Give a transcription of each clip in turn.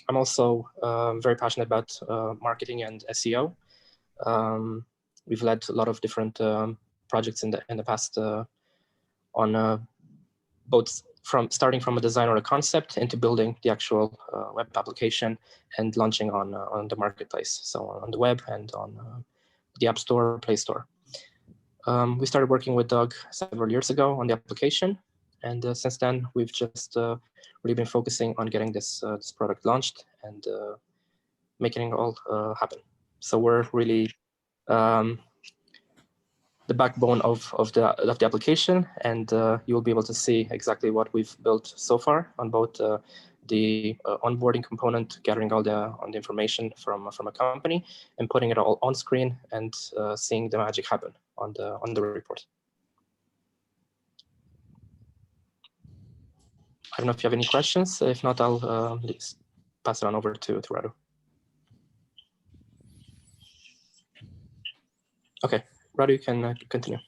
I'm also very passionate about marketing and SEO. We've led a lot of different projects in the past on both starting from a design or a concept into building the actual web application and launching on the marketplace, so on the web and on the App Store, Play Store. We started working with Doug several years ago on the application, and since then we've just really been focusing on getting this product launched and making it all happen. So we're really the backbone of the application, and you will be able to see exactly what we've built so far on both the onboarding component, gathering all the information from a company, and putting it all on screen and seeing the magic happen on the report. I don't know if you have any questions. If not, I'll pass it on over to Radu. Okay, Radu, you can continue.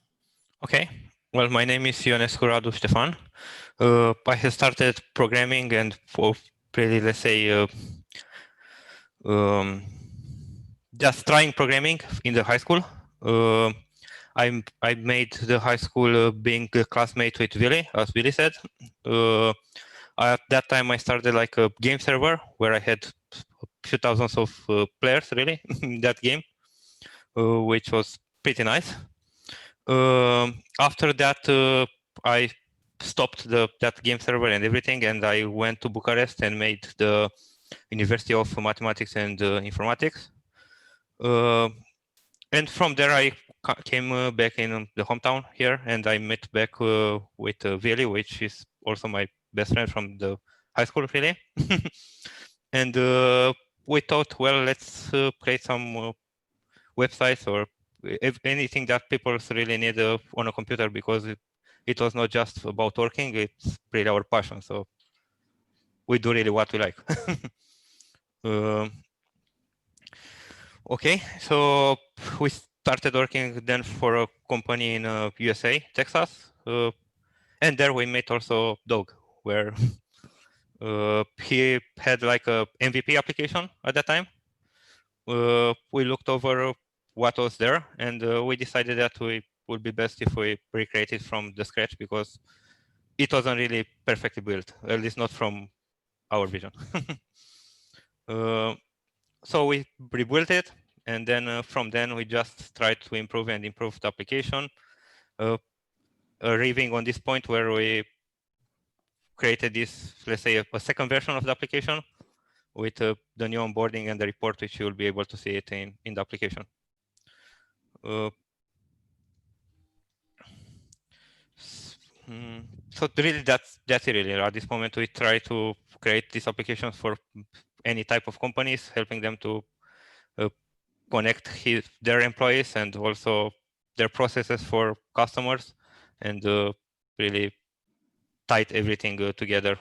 Okay. Well, my name is JimsQ&A Stefan. I have started programming and for pretty, let's say, just trying programming in the high school. I made the high school being a classmate with Willy, as Willy said. At that time, I started like a game server where I had a few thousands of players really in that game, which was pretty nice. After that, I stopped that game server and everything, and I went to Bucharest and made the University of Mathematics and Informatics. And from there, I came back in the hometown here, and I met back with Veli, which is also my best friend from the high school, really. And we thought, well, let's create some websites or if anything that people really need on a computer, because it was not just about working, it's really our passion. So we do really what we like. Okay, so we started working then for a company in USA, Texas. And there we met also Doug, where he had like a MVP application at that time. We looked over what was there, and we decided that we would be best if we recreate it from the scratch, because it wasn't really perfectly built, at least not from our vision. So we rebuilt it, and then from then we just tried to improve and improve the application, arriving on this point where we created this, let's say, a second version of the application with the new onboarding and the report, which you'll be able to see it in the application. So really, that's it. Really, at this moment, we try to create these applications for any type of companies, helping them to connect their employees and also their processes for customers, and really tie everything together.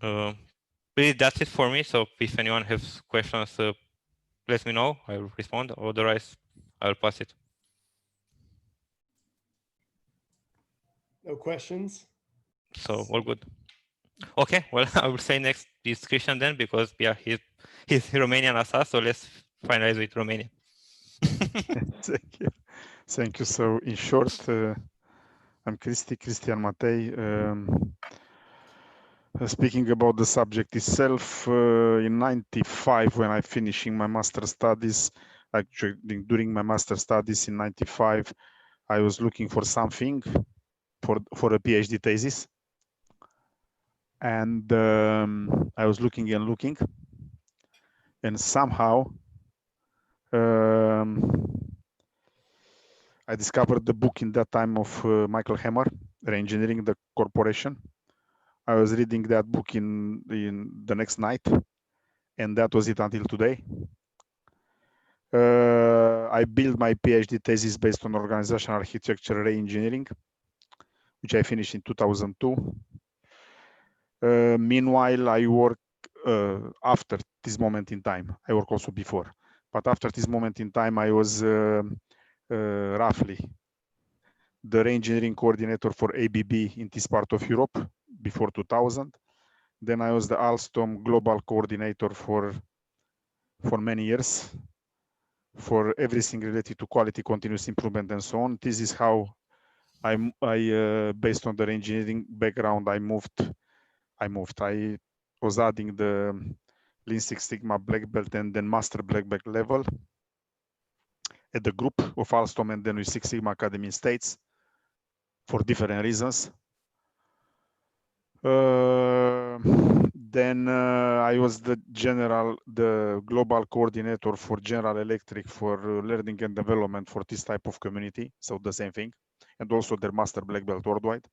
Really, that's it for me. So if anyone has questions, let me know. I will respond. Otherwise, I will pass it. No questions. So all good. Okay, well, I will say next is Christian then, because yeah, he's Romanian as us. So let's finalize with Romania. Thank you. Thank you. So in short, I'm Cristian Matei. Speaking about the subject itself, in '95, when I finishing my master studies, actually during my master studies in '95, I was looking for something for a PhD thesis, and I was looking and looking, and somehow I discovered the book in that time of Michael Hammer, Reengineering the Corporation. I was reading that book in the next night, and that was it until today. I built my PhD thesis based on organizational architecture reengineering, which I finished in 2002. Meanwhile, I work after this moment in time. I work also before, but after this moment in time, I was roughly the reengineering coordinator for ABB in this part of Europe before 2000. Then I was the Alstom global coordinator for many years for everything related to quality, continuous improvement, and so on. This is how I based on the engineering background, I was adding the Lean Six Sigma black belt and then master black belt level at the group of Alstom and then with Six Sigma Academy in States for different reasons. Then I was the global coordinator for General Electric for learning and development for this type of community. So the same thing, and also their master black belt worldwide.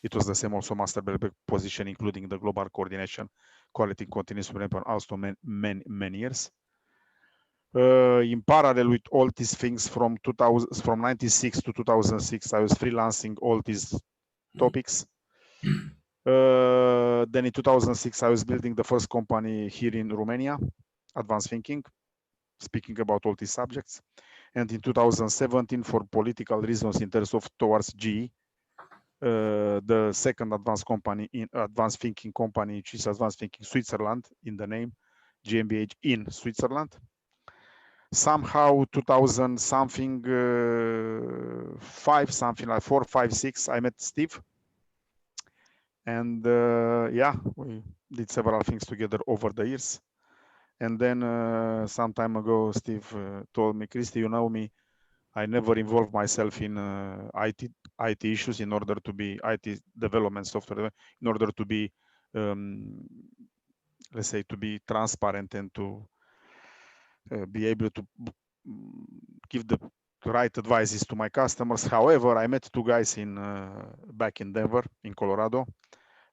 It was the same also master black belt position, including the global coordination, quality continuous improvement on Alstom many years. In parallel with all these things from 96 to 2006, I was freelancing all these topics. Then in 2006, I was building the first company here in Romania, Advanced Thinking, speaking about all these subjects. And in 2017, for political reasons in terms of towards GE, the second advanced thinking company, which is Advanced Thinking Switzerland in the name, GmbH in Switzerland. Somehow 2000 something, 5, something like 4, 5, 6, I met Steve. And yeah, we did several things together over the years. And then some time ago, Steve told me, Christy, you know me, I never involve myself in IT issues in order to be IT development software, in order to be, let's say, to be transparent and to be able to give the right advices to my customers. However, I met two guys back in Denver, in Colorado,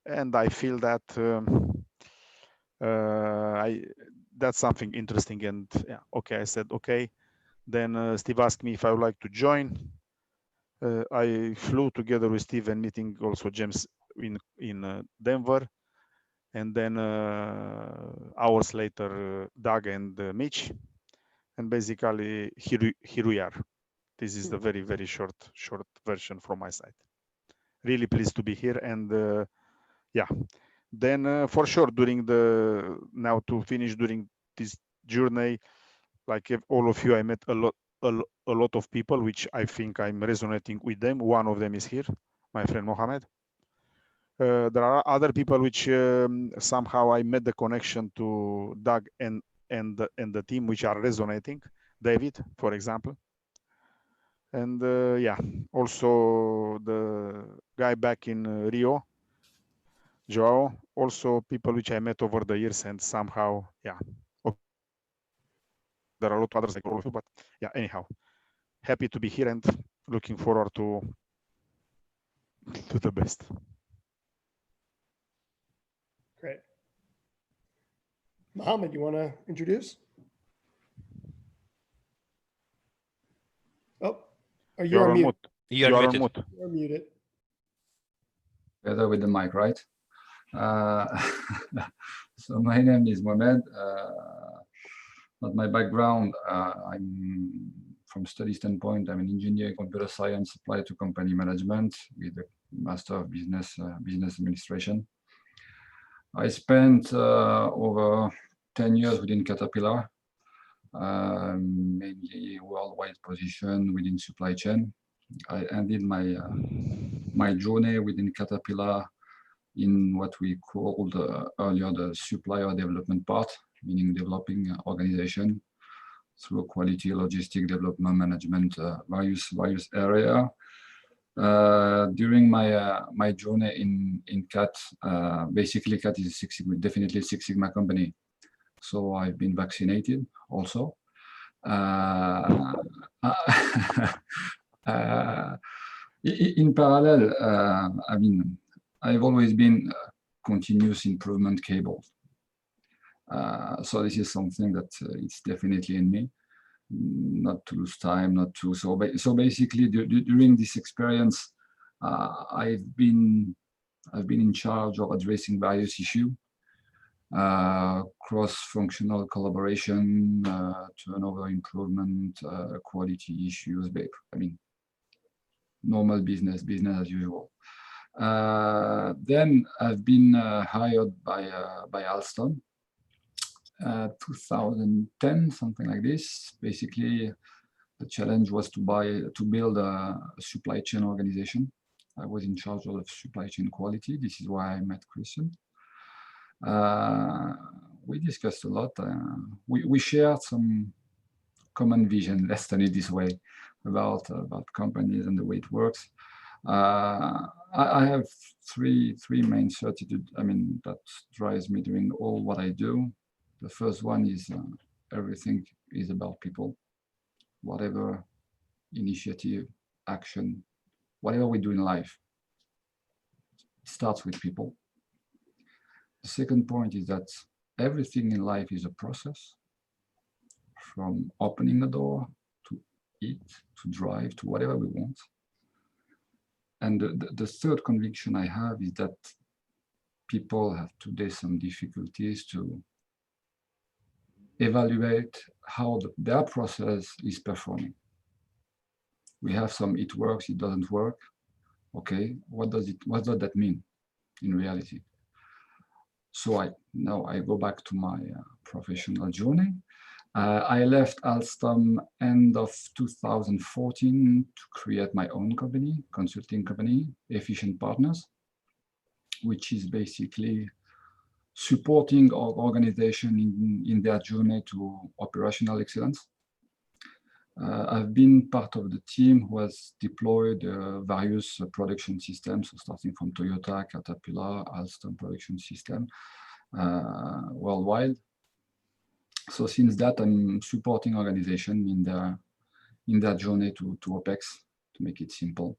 and I feel that that's something interesting. And yeah, okay, I said okay. Then Steve asked me if I would like to join. I flew together with Steve and meeting also James in Denver, and then hours later Doug and Mitch, and basically here we are. This is the very short version from my side. Really pleased to be here, and yeah. Then for sure, during this journey, like all of you, I met a lot of people, which I think I'm resonating with them. One of them is here, my friend Mohammed. There are other people which somehow I met the connection to Doug and the team, which are resonating. David, for example. And yeah, also the guy back in Rio, Joao, also people which I met over the years, and somehow, yeah, there are a lot of others like all of you, but yeah, anyhow, happy to be here and looking forward to the best. Great. Mohammed, you want to introduce? Oh, you're on mute. You're on muted. mute. You're muted. Together with the mic, right? So my name is Mohamed. Not my background. I'm from study standpoint. I'm an engineer in computer science applied to company management with a master of business administration. I spent over 10 years within Caterpillar, mainly worldwide position within supply chain. I ended my journey within Caterpillar in what we called earlier the supplier development part, meaning developing organization through quality, logistic, development, management, various area. During my journey in CAT, basically CAT is definitely a Six Sigma company. So I've been vaccinated also. In parallel, I mean, I've always been continuous improvement cable. So this is something that it's definitely in me, not to lose time, so basically during this experience, I've been in charge of addressing various issues, cross-functional collaboration, turnover improvement, quality issues, I mean, normal business as usual. Then I've been hired by Alstom, 2010, something like this. Basically, the challenge was to build a supply chain organization. I was in charge of supply chain quality. This is why I met Christian. We discussed a lot. We shared some common vision, let's turn it this way, about companies and the way it works. I have three main certitudes, that drives me doing all what I do. The first one is everything is about people. Whatever initiative, action, whatever we do in life, it starts with people. The second point is that everything in life is a process, from opening the door to eat, to drive, to whatever we want. And the third conviction I have is that people have today some difficulties to evaluate how their process is performing. We have some, it works, it doesn't work. Okay, what does that mean in reality? So now I go back to my professional journey. I left Alstom end of 2014 to create my own company, consulting company, Efficient Partners, which is basically supporting our organization in their journey to operational excellence. I've been part of the team who has deployed various production systems, so starting from Toyota, Caterpillar, Alstom production system worldwide. So since that, I'm supporting organization in their journey to OPEX, to make it simple.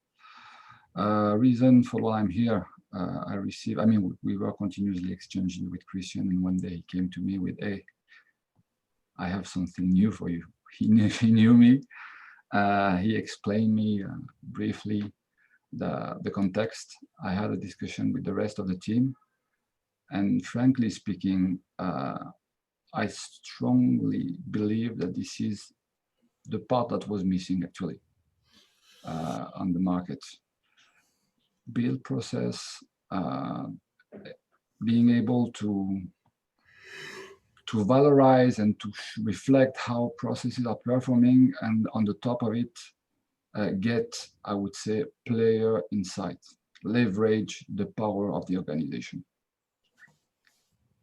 Reason for why I'm here, we were continuously exchanging with Christian, and one day he came to me with, "Hey, I have something new for you." He knew me. He explained me briefly the context. I had a discussion with the rest of the team, and frankly speaking, I strongly believe that this is the part that was missing actually on the market. Build process, being able to valorize and to reflect how processes are performing, and on the top of it, get, I would say, player insight, leverage the power of the organization.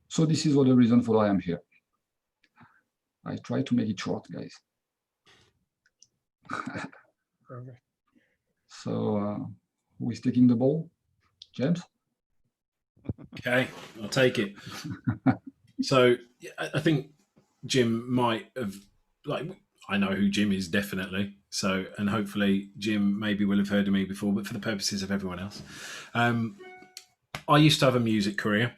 So this is all the reason for why I'm here. I try to make it short, guys. Perfect. So who is taking the ball? James? Okay, I'll take it. So I think Jim might have, I know who Jim is definitely. So, and hopefully Jim maybe will have heard of me before, but for the purposes of everyone else, I used to have a music career.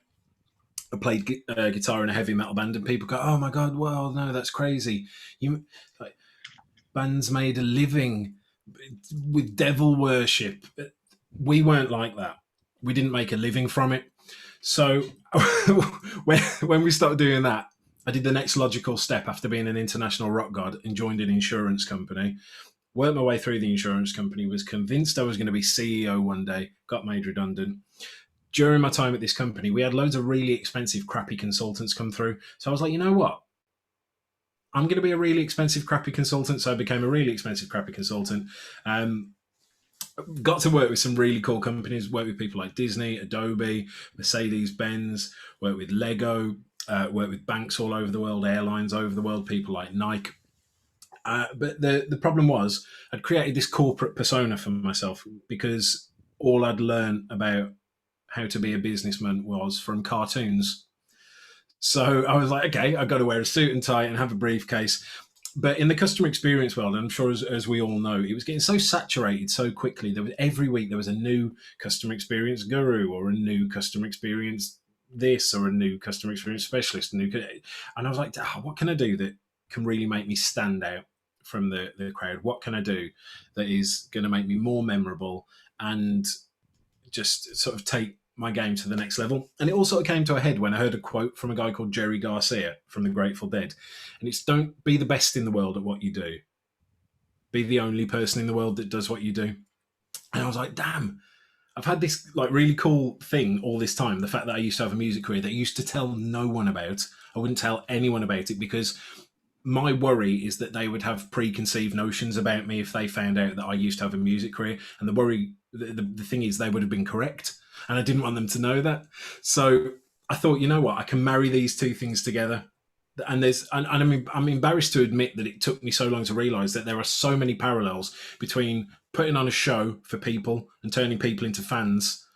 I played guitar in a heavy metal band, and people go, "Oh my God, well, no, that's crazy. Bands made a living with devil worship." We weren't like that. We didn't make a living from it. So when we started doing that, I did the next logical step after being an international rock god and joined an insurance company. Worked my way through the insurance company, was convinced I was going to be CEO one day, got made redundant. During my time at this company, we had loads of really expensive, crappy consultants come through. So I was like, you know what? I'm going to be a really expensive, crappy consultant. So I became a really expensive, crappy consultant. Got to work with some really cool companies, worked with people like Disney, Adobe, Mercedes-Benz, worked with Lego, worked with banks all over the world, airlines over the world, people like Nike. But the problem was I'd created this corporate persona for myself because all I'd learned about how to be a businessman was from cartoons. So I was like, okay, I've got to wear a suit and tie and have a briefcase. But in the customer experience world, I'm sure as we all know, it was getting so saturated so quickly. Every week there was a new customer experience guru or a new customer experience this or a new customer experience specialist. And I was like, what can I do that can really make me stand out from the crowd? What can I do that is going to make me more memorable and just sort of take my game to the next level? And it all sort of came to a head when I heard a quote from a guy called Jerry Garcia from the Grateful Dead. And it's, don't be the best in the world at what you do. Be the only person in the world that does what you do. And I was like, damn, I've had this like really cool thing all this time. The fact that I used to have a music career that I used to tell no one about. I wouldn't tell anyone about it because my worry is that they would have preconceived notions about me if they found out that I used to have a music career. And the thing is, they would have been correct. And I didn't want them to know that. So I thought, you know what, I can marry these two things together. And I'm embarrassed to admit that it took me so long to realize that there are so many parallels between putting on a show for people and turning people into fans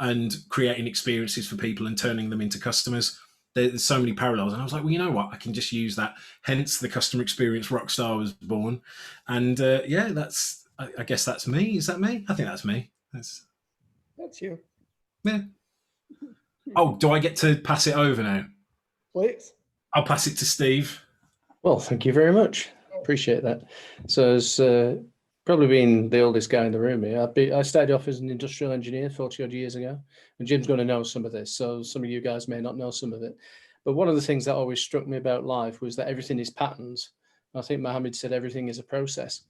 and creating experiences for people and turning them into customers. There's so many parallels. And I was like, well, you know what? I can just use that. Hence the customer experience rockstar was born. And I guess that's me. Is that me? I think that's me. That's you. Yeah. Oh, do I get to pass it over now? Please. I'll pass it to Steve. Well, thank you very much. Appreciate that. So as probably being the oldest guy in the room here, I started off as an industrial engineer 40 odd years ago, and Jim's going to know some of this, so some of you guys may not know some of it. But one of the things that always struck me about life was that everything is patterns. I think Mohammed said everything is a process.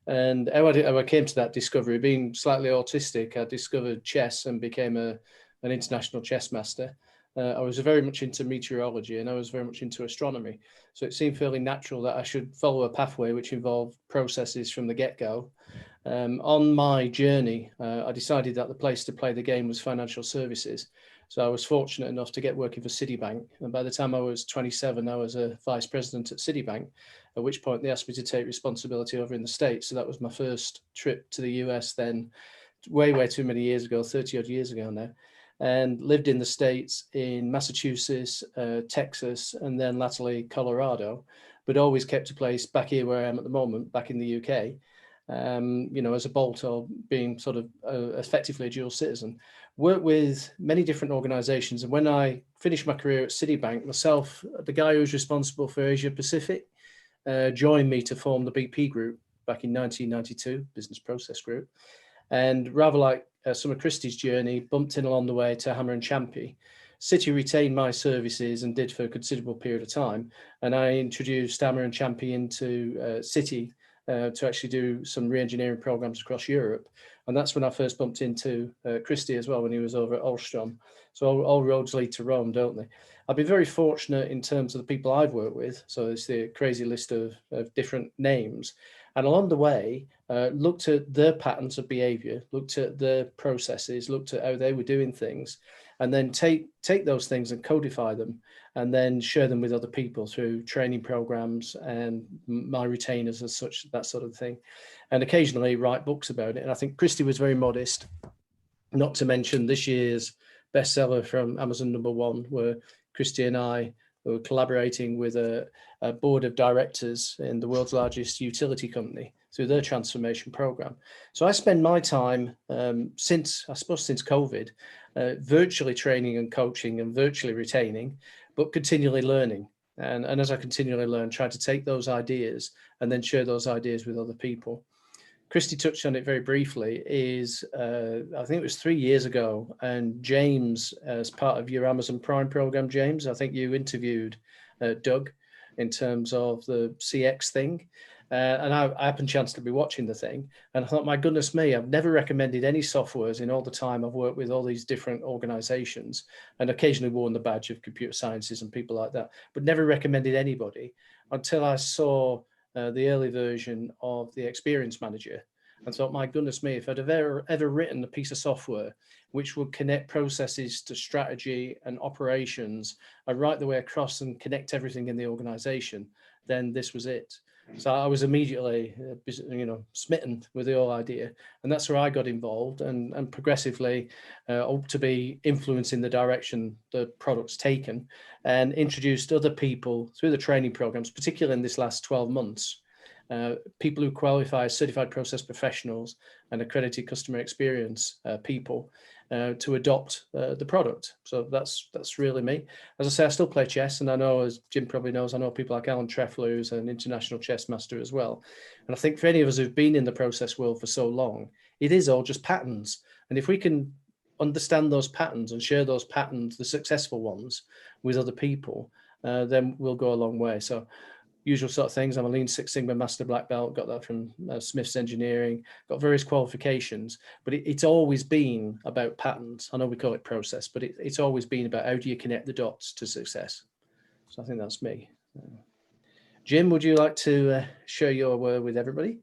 And how I came to that discovery, being slightly autistic, I discovered chess and became an international chess master. I was very much into meteorology and I was very much into astronomy. So it seemed fairly natural that I should follow a pathway which involved processes from the get-go. On my journey, I decided that the place to play the game was financial services. So I was fortunate enough to get working for Citibank. And by the time I was 27, I was a vice president at Citibank, at which point they asked me to take responsibility over in the States. So that was my first trip to the US then, way, way too many years ago, 30 odd years ago now. And lived in the States in Massachusetts, Texas, and then latterly Colorado, but always kept a place back here where I am at the moment, back in the UK, as a bolt or being sort of effectively a dual citizen. Worked with many different organizations. And when I finished my career at Citibank, myself, the guy who was responsible for Asia Pacific, joined me to form the BP Group back in 1992, Business Process Group. And rather like some of Christie's journey, bumped in along the way to Hammer and Champy. Citi retained my services and did for a considerable period of time. And I introduced Hammer and Champy into Citi to actually do some re-engineering programs across Europe. And that's when I first bumped into Christie as well, when he was over at Alstom. So all roads lead to Rome, don't they? I've been very fortunate in terms of the people I've worked with. So it's the crazy list of different names. And along the way, looked at their patterns of behavior, looked at their processes, looked at how they were doing things, and then take those things and codify them, and then share them with other people through training programs and my retainers as such, that sort of thing. And occasionally write books about it. And I think Christie was very modest, not to mention this year's bestseller from Amazon #1, where Christie and I were collaborating with a board of directors in the world's largest utility company through their transformation program. So I spend my time since COVID, virtually training and coaching and virtually retaining, but continually learning. And as I continually learn, try to take those ideas and then share those ideas with other people. Christy touched on it very briefly, I think it was 3 years ago, and James, as part of your Amazon Prime program, James, I think you interviewed Doug in terms of the CX thing. And I happened chance to be watching the thing, and I thought, my goodness me, I've never recommended any softwares in all the time I've worked with all these different organizations, and occasionally worn the badge of computer sciences and people like that, but never recommended anybody until I saw the early version of the Experience Manager, and thought, my goodness me, if I'd have ever written a piece of software which would connect processes to strategy and operations and right the way across and connect everything in the organization, then this was it. So I was immediately, smitten with the whole idea, and that's where I got involved and progressively hope to be influencing the direction the product's taken, and introduced other people through the training programs, particularly in this last 12 months, people who qualify as certified process professionals and accredited customer experience people to adopt the product. So that's really me. As I say, I still play chess, and I know, as Jim probably knows, I know people like Alan Treffler, who's an international chess master as well. And I think for any of us who've been in the process world for so long, it is all just patterns. And if we can understand those patterns and share those patterns, the successful ones, with other people, then we'll go a long way. So usual sort of things. I'm a Lean Six Sigma Master Black Belt, got that from Smith's Engineering, got various qualifications, but it's always been about patterns. I know we call it process, but it's always been about how do you connect the dots to success. So I think that's me. Jim, would you like to share your word with everybody?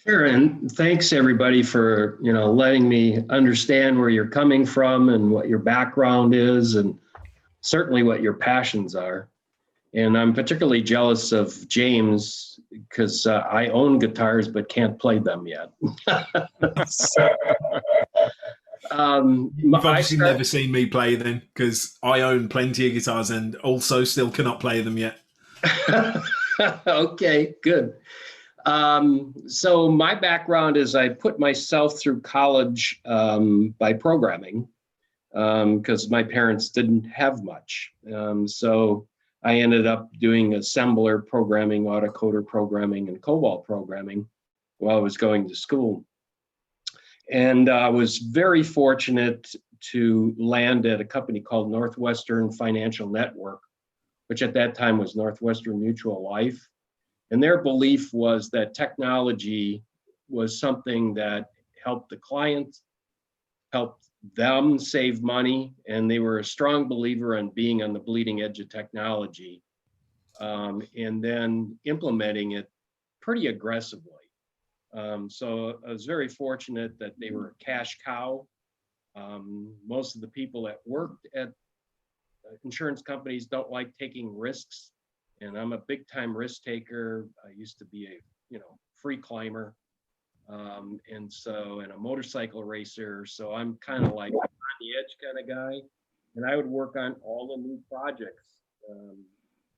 Sure, and thanks everybody for letting me understand where you're coming from and what your background is, and certainly what your passions are. And I'm particularly jealous of James because I own guitars but can't play them yet. You've obviously never seen me play then, because I own plenty of guitars and also still cannot play them yet. Okay, good. So my background is I put myself through college by programming because my parents didn't have much. So I ended up doing assembler programming, autocoder programming, and COBOL programming while I was going to school. And I was very fortunate to land at a company called Northwestern Financial Network, which at that time was Northwestern Mutual Life. And their belief was that technology was something that helped the client, helped them save money, and they were a strong believer in being on the bleeding edge of technology and then implementing it pretty aggressively. So I was very fortunate that they were a cash cow. Most of the that worked at insurance companies don't like taking risks, and I'm a big time risk taker. I used to be a free climber, and a motorcycle racer. So I'm kind of like on the edge kind of guy, and I would work on all the new projects.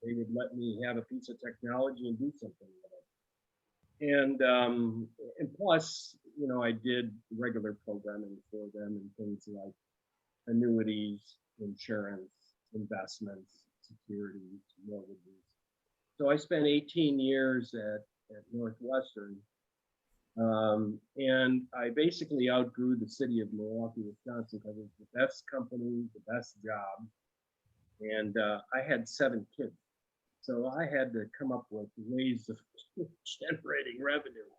They would let me have a piece of technology and do something with it. And plus, I did regular programming for them and things like annuities, insurance, investments, securities, mortgages. So I spent 18 years at Northwestern, and I basically outgrew the city of Milwaukee, Wisconsin, because it was the best company, the best job, and I had 7 kids. So I had to come up with ways of generating revenue.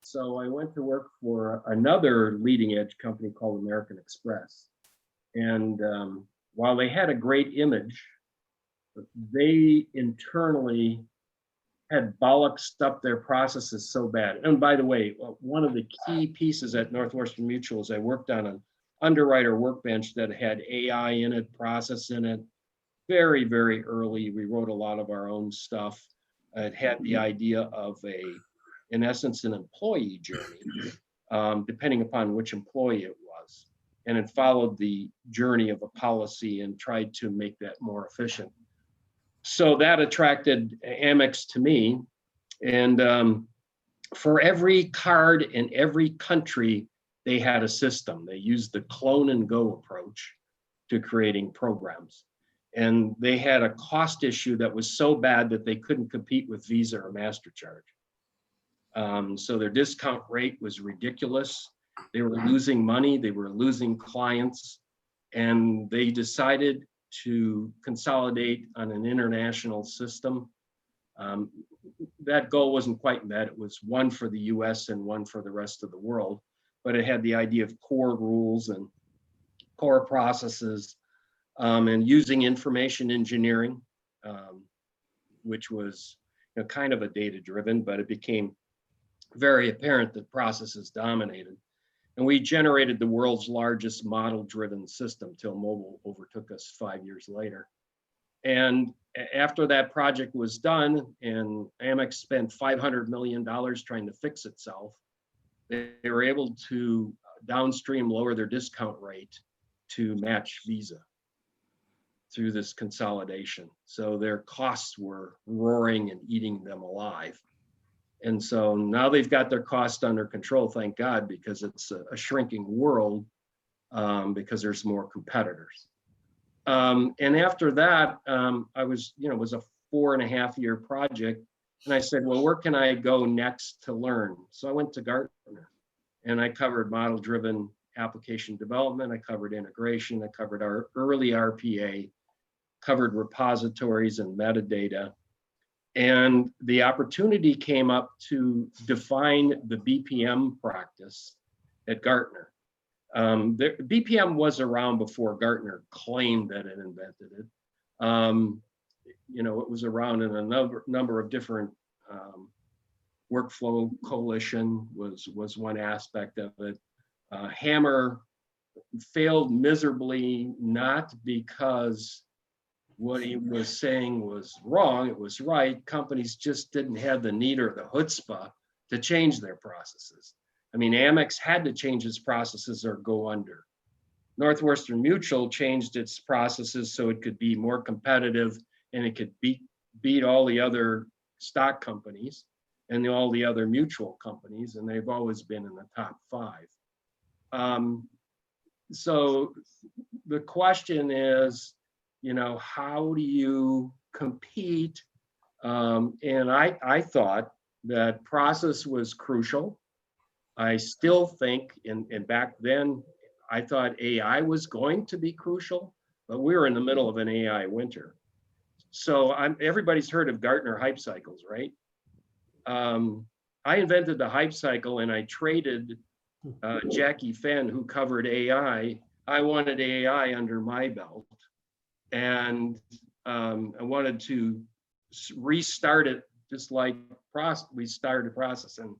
So I went to work for another leading edge company called American Express. And while they had a great image, they internally had bollocksed up their processes so bad. And by the way, one of the key pieces at Northwestern Mutual is I worked on an underwriter workbench that had AI in it, process in it. Very, very early, we wrote a lot of our own stuff. It had the idea of in essence, an employee journey, depending upon which employee it was. And it followed the journey of a policy and tried to make that more efficient. So that attracted Amex to me. And for every card in every country, they had a system. They used the clone and go approach to creating programs. And they had a cost issue that was so bad that they couldn't compete with Visa or MasterCard. So their discount rate was ridiculous. They were losing money, they were losing clients, and they decided to consolidate on an international system. That goal wasn't quite met. It was one for the US and one for the rest of the world, but it had the idea of core rules and core processes, and using information engineering, which was kind of a data-driven, but it became very apparent that processes dominated. And we generated the world's largest model-driven system till mobile overtook us 5 years later. And after that project was done and Amex spent $500 million trying to fix itself, they were able to downstream lower their discount rate to match Visa through this consolidation. So their costs were roaring and eating them alive. And so now they've got their costs under control, thank God, because it's a shrinking world, because there's more competitors. And after that, I was, it was a 4.5-year project. And I said, well, where can I go next to learn? So I went to Gartner and I covered model-driven application development. I covered integration. I covered our early RPA, covered repositories and metadata. And the opportunity came up to define the BPM practice at Gartner. BPM was around before Gartner claimed that it invented it. You know, it was around in a number of different workflow coalition was one aspect of it. Hammer failed miserably, not because what he was saying was wrong, it was right. Companies just didn't have the need or the chutzpah to change their processes. I mean, Amex had to change its processes or go under. Northwestern Mutual changed its processes so it could be more competitive and it could beat all the other stock companies and all the other mutual companies, and they've always been in the top 5. So the question is, you know, how do you compete? And I thought that process was crucial. I still think, and back then, I thought AI was going to be crucial, but we were in the middle of an AI winter. So everybody's heard of Gartner hype cycles, right? I invented the hype cycle and I traded Jackie Fenn, who covered AI. I wanted AI under my belt, and I wanted to restart it just like we started process. And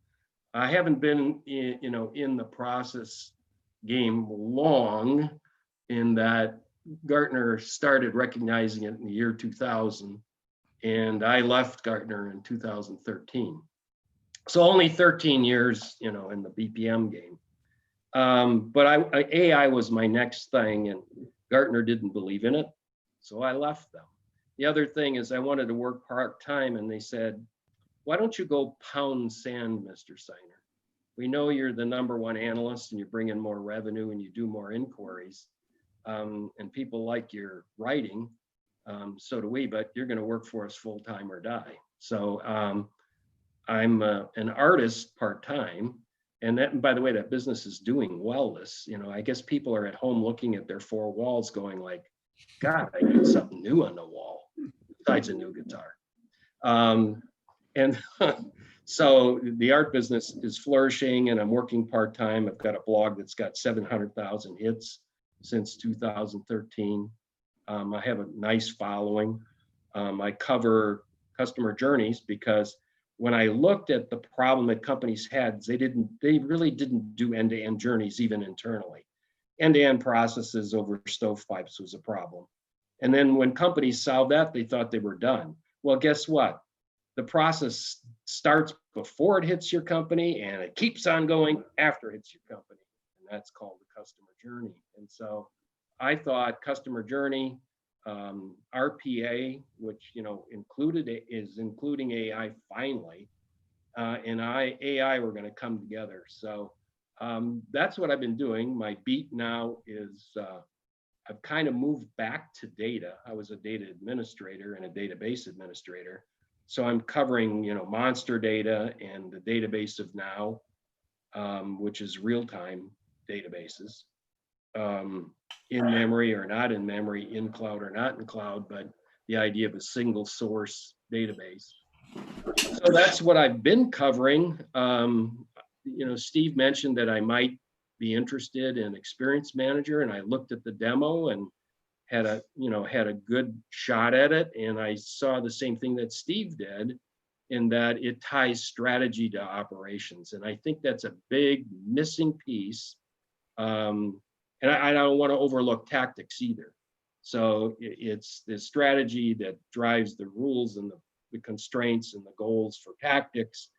I haven't been in the process game long, in that Gartner started recognizing it in the year 2000, and I left Gartner in 2013. So only 13 years, you know, in the BPM game. But AI was my next thing, and Gartner didn't believe in it, so I left them. The other thing is I wanted to work part-time, and they said, why don't you go pound sand, Mr. Seiner? We know you're the #1 analyst and you bring in more revenue and you do more inquiries, and people like your writing, so do we, but you're gonna work for us full-time or die. So I'm an artist part-time, and that, and by the way, that business is doing well. I guess people are at home looking at their 4 walls going like, God, I need something new on the wall besides a new guitar. And so the art business is flourishing, and I'm working part-time. I've got a blog that's got 700,000 hits since 2013. I have a nice following. I cover customer journeys because when I looked at the problem that companies had, they really didn't do end-to-end journeys even internally. End-to-end processes over stovepipes was a problem. And then when companies solved that, they thought they were done. Well, guess what? The process starts before it hits your company, and it keeps on going after it hits your company. And that's called the customer journey. And so I thought customer journey, RPA, which is including AI finally, and AI were going to come together. So that's what I've been doing. My beat now is I've kind of moved back to data. I was a data administrator and a database administrator. So I'm covering, monster data and the database of now, which is real-time databases, in memory or not in memory, in cloud or not in cloud, but the idea of a single source database. So that's what I've been covering. Steve mentioned that I might be interested in Experience Manager, and I looked at the demo and had a good shot at it, and I saw the same thing that Steve did, in that it ties strategy to operations, and I think that's a big missing piece. And I don't want to overlook tactics either. So it's the strategy that drives the rules and the constraints and the goals for tactics,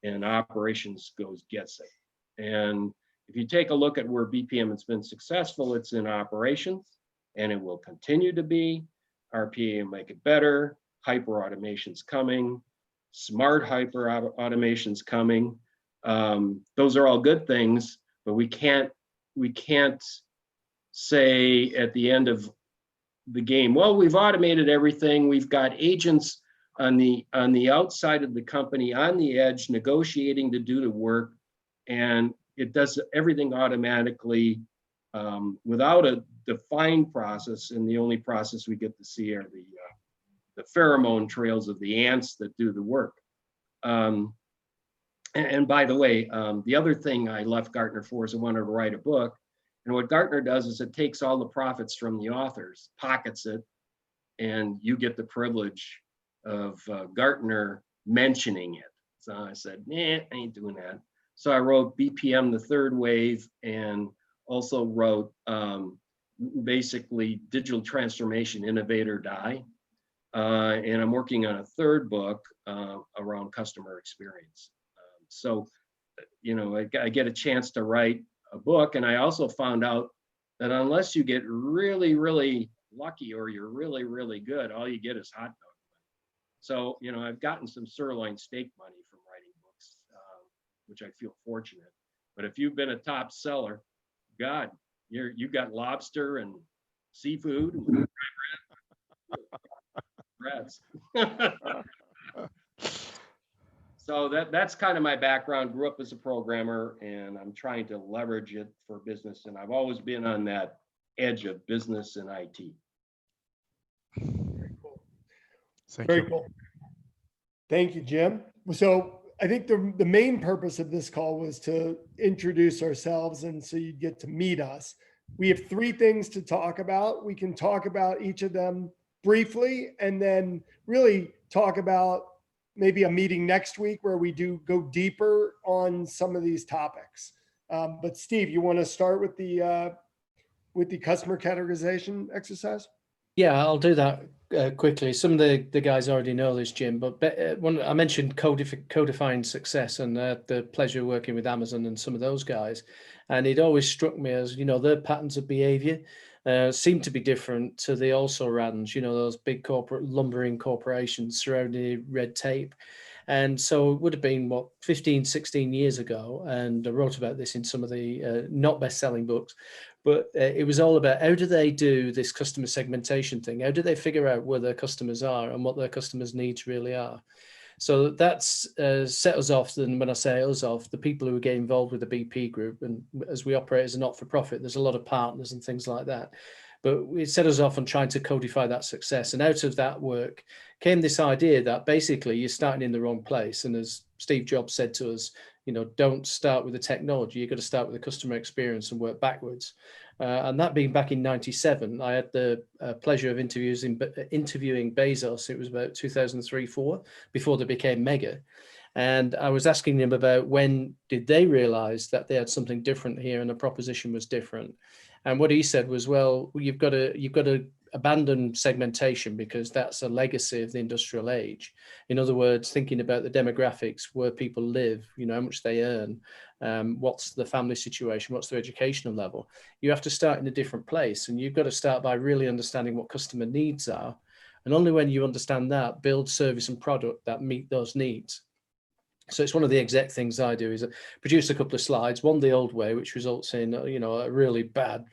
and operations gets it. And if you take a look at where BPM has been successful, it's in operations, and it will continue to be. RPA will make it better. Hyper automation's coming. Smart hyper automation's coming. Those are all good things, but we can't say at the end of the game, well, we've automated everything. We've got agents on the outside of the company, on the edge, negotiating to do the work, and it does everything automatically without a defined process. And the only process we get to see are the pheromone trails of the ants that do the work. And by the way, the other thing I left Gartner for is I wanted to write a book. And what Gartner does is it takes all the profits from the authors, pockets it, and you get the privilege of Gartner mentioning it. So I said, nah, I ain't doing that. So I wrote BPM, the Third Wave, and also wrote basically Digital Transformation, Innovate or Die. And I'm working on a third book around customer experience. So, you know, I get a chance to write a book, and I also found out that unless you get really, really lucky or you're really, really good, all you get is hot dog money. So, you know, I've gotten some sirloin steak money from writing books, which I feel fortunate. But if you've been a top seller, God, you got lobster and seafood and rats. So that's kind of my background. Grew up as a programmer, and I'm trying to leverage it for business. And I've always been on that edge of business and IT. Very cool. Thank Very you. cool. Thank you, Jim. So I think the main purpose of this call was to introduce ourselves, and so you get to meet us. We have 3 things to talk about. We can talk about each of them briefly, and then really talk about maybe a meeting next week where we do go deeper on some of these topics. But Steve, you want to start with the customer categorization exercise? Yeah, I'll do that quickly. Some of the guys already know this, Jim, but I mentioned codifying success, and the pleasure of working with Amazon and some of those guys. And it always struck me as, you know, their patterns of behavior seem to be different to the also-rans, you know, those big corporate lumbering corporations surrounding red tape. And so it would have been, what, 15, 16 years ago. And I wrote about this in some of the not best-selling books. But it was all about how do they do this customer segmentation thing? How do they figure out where their customers are and what their customers' needs really are? So that's set us off. And when I say us off, the people who get involved with the BP group, and as we operate as a not-for-profit, there's a lot of partners and things like that. But it set us off on trying to codify that success. And out of that work came this idea that basically you're starting in the wrong place. And as Steve Jobs said to us, you know, don't start with the technology. You've got to start with the customer experience and work backwards. And that being back in '97, I had the pleasure of interviewing Bezos. It was about 2003-04, before they became mega. And I was asking him about when did they realize that they had something different here and the proposition was different. And what he said was, well, you've got to abandon segmentation because that's a legacy of the industrial age. In other words, thinking about the demographics, where people live, you know, how much they earn, what's the family situation, what's their educational level. You have to start in a different place, and you've got to start by really understanding what customer needs are. And only when you understand that, build service and product that meet those needs. So it's one of the exact things I do is produce a couple of slides, one the old way, which results in, you know, a really bad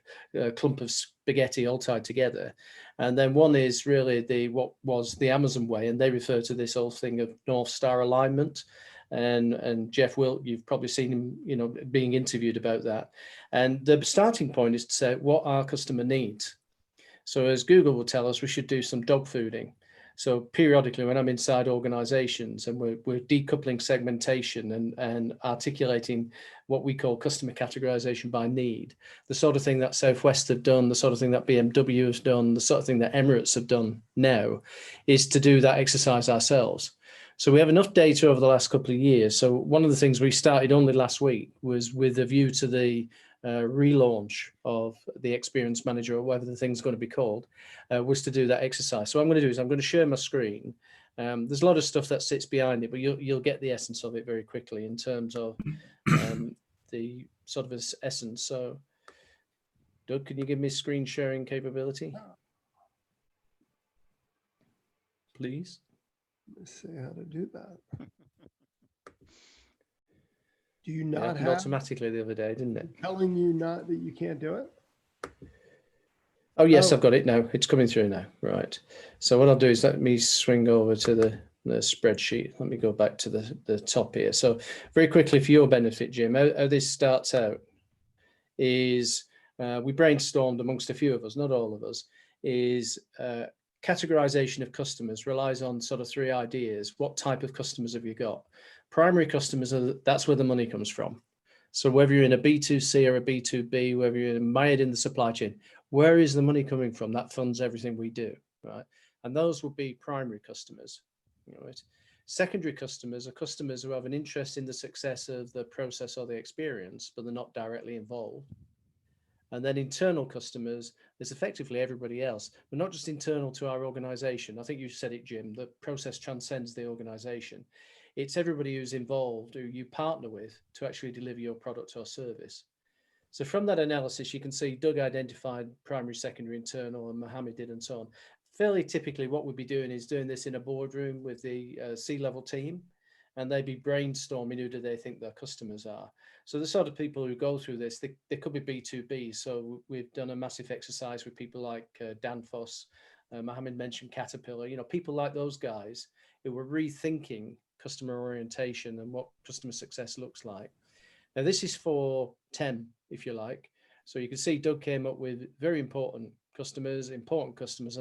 clump of spaghetti all tied together. And then one is really what was the Amazon way. And they refer to this whole thing of North Star alignment. And Jeff Wilt, you've probably seen him, you know, being interviewed about that. And the starting point is to say what our customer needs. So as Google will tell us, we should do some dog fooding. So periodically when I'm inside organizations and we're decoupling segmentation and articulating what we call customer categorization by need, the sort of thing that Southwest have done, the sort of thing that BMW has done, the sort of thing that Emirates have done now, is to do that exercise ourselves. So we have enough data over the last couple of years. So one of the things we started only last week was with a view to the relaunch of the Experience Manager, or whatever the thing's going to be called, was to do that exercise. So what I'm going to do is I'm going to share my screen. There's a lot of stuff that sits behind it, but you'll get the essence of it very quickly in terms of the sort of essence. So Doug, can you give me screen sharing capability, please? Let's see how to do that. Do you not have automatically the other day, didn't it? Telling you not that you can't do it? Oh yes, I've got it now. It's coming through now. Right. So what I'll do is let me swing over to the spreadsheet. Let me go back to the top here. So very quickly, for your benefit, Jim, how this starts out is we brainstormed amongst a few of us, not all of us, is categorization of customers relies on sort of three ideas. What type of customers have you got? Primary customers, that's where the money comes from. So whether you're in a B2C or a B2B, whether you're mired in the supply chain, where is the money coming from? That funds everything we do, right? And those would be primary customers, right? Secondary customers are customers who have an interest in the success of the process or the experience, but they're not directly involved. And then internal customers, there's effectively everybody else, but not just internal to our organization. I think you said it, Jim, the process transcends the organization. It's everybody who's involved, who you partner with to actually deliver your product or service. So from that analysis, you can see Doug identified primary, secondary, internal, and Mohammed did, and so on. Fairly typically what we'd be doing is doing this in a boardroom with the C-level team, and they'd be brainstorming who do they think their customers are. So the sort of people who go through this, they could be B2B. So we've done a massive exercise with people like Danfoss, Mohammed mentioned Caterpillar, you know, people like those guys who were rethinking customer orientation and what customer success looks like. Now this is for TEM, if you like. So you can see Doug came up with very important customers, and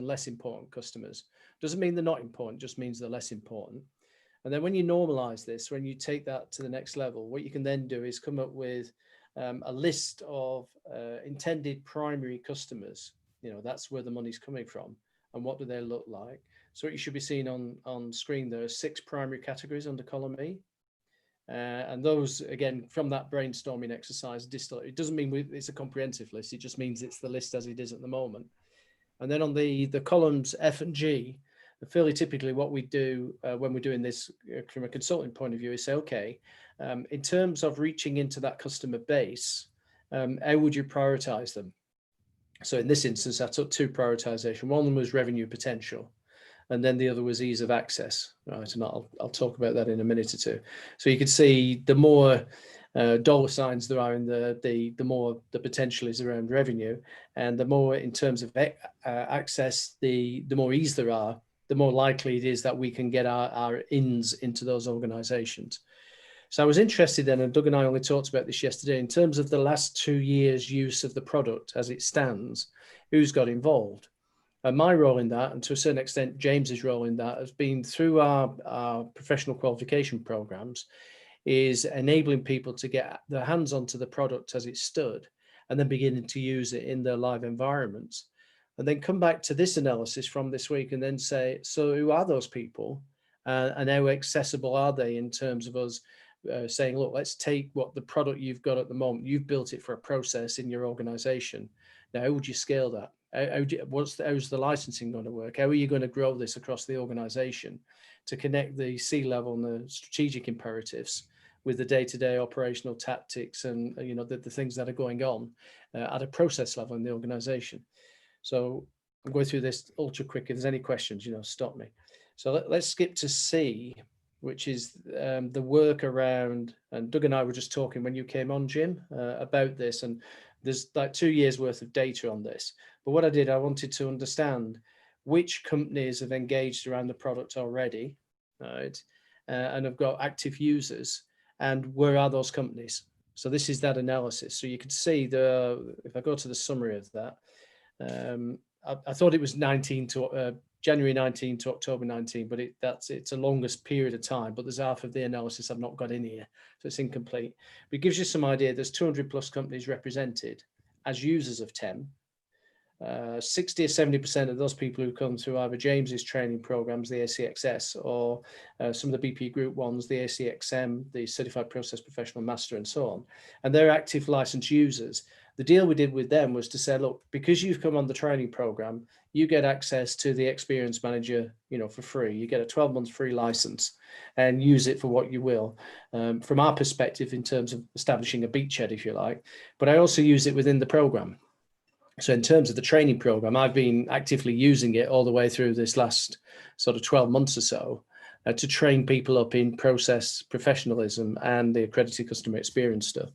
less important customers. Doesn't mean they're not important, just means they're less important. And then when you normalize this, when you take that to the next level, what you can then do is come up with a list of intended primary customers. You know, that's where the money's coming from. And what do they look like? So what you should be seeing on screen, there are 6 primary categories under column E. And those, again, from that brainstorming exercise, it doesn't mean it's a comprehensive list. It just means it's the list as it is at the moment. And then on the columns F and G, fairly typically what we do when we're doing this from a consulting point of view is say, okay, in terms of reaching into that customer base, how would you prioritize them? So in this instance, I took 2 prioritization. One of them was revenue potential, and then the other was ease of access, right? And I'll talk about that in a minute or two. So you can see the more dollar signs there are in the more the potential is around revenue, and the more in terms of access, the more ease there are, the more likely it is that we can get our ins into those organizations. So I was interested then, and Doug and I only talked about this yesterday, in terms of the last 2 years' use of the product as it stands, who's got involved? And my role in that, and to a certain extent, James's role in that, has been through our professional qualification programs, is enabling people to get their hands onto the product as it stood, and then beginning to use it in their live environments. And then come back to this analysis from this week and then say, so who are those people? And how accessible are they in terms of us saying, look, let's take what the product you've got at the moment, you've built it for a process in your organization. Now, how would you scale that? How's the licensing going to work? How are you going to grow this across the organization to connect the C-level and the strategic imperatives with the day-to-day operational tactics and, you know, the things that are going on at a process level in the organization? So I'm going through this ultra quick. If there's any questions, you know, stop me. So let's skip to C, which is the work around, and Doug and I were just talking when you came on, Jim, about this, and there's like 2 years worth of data on this. But what I did, I wanted to understand which companies have engaged around the product already, right, and have got active users, and where are those companies? So this is that analysis. So you can see if I go to the summary of that, I thought it was January 19 to October 19, but it's a longest period of time, but there's half of the analysis I've not got in here, so it's incomplete. But it gives you some idea. There's 200 plus companies represented as users of TEM. 60 or 70% of those people who come through either James's training programs, the ACXS, or some of the BP Group ones, the ACXM, the Certified Process Professional Master, and so on. And they're active licensed users. The deal we did with them was to say, look, because you've come on the training program, you get access to the Experience Manager, you know, for free. You get a 12-month free license and use it for what you will. From our perspective, in terms of establishing a beachhead, if you like, but I also use it within the program. So in terms of the training program, I've been actively using it all the way through this last sort of 12 months or so to train people up in process professionalism and the accredited customer experience stuff.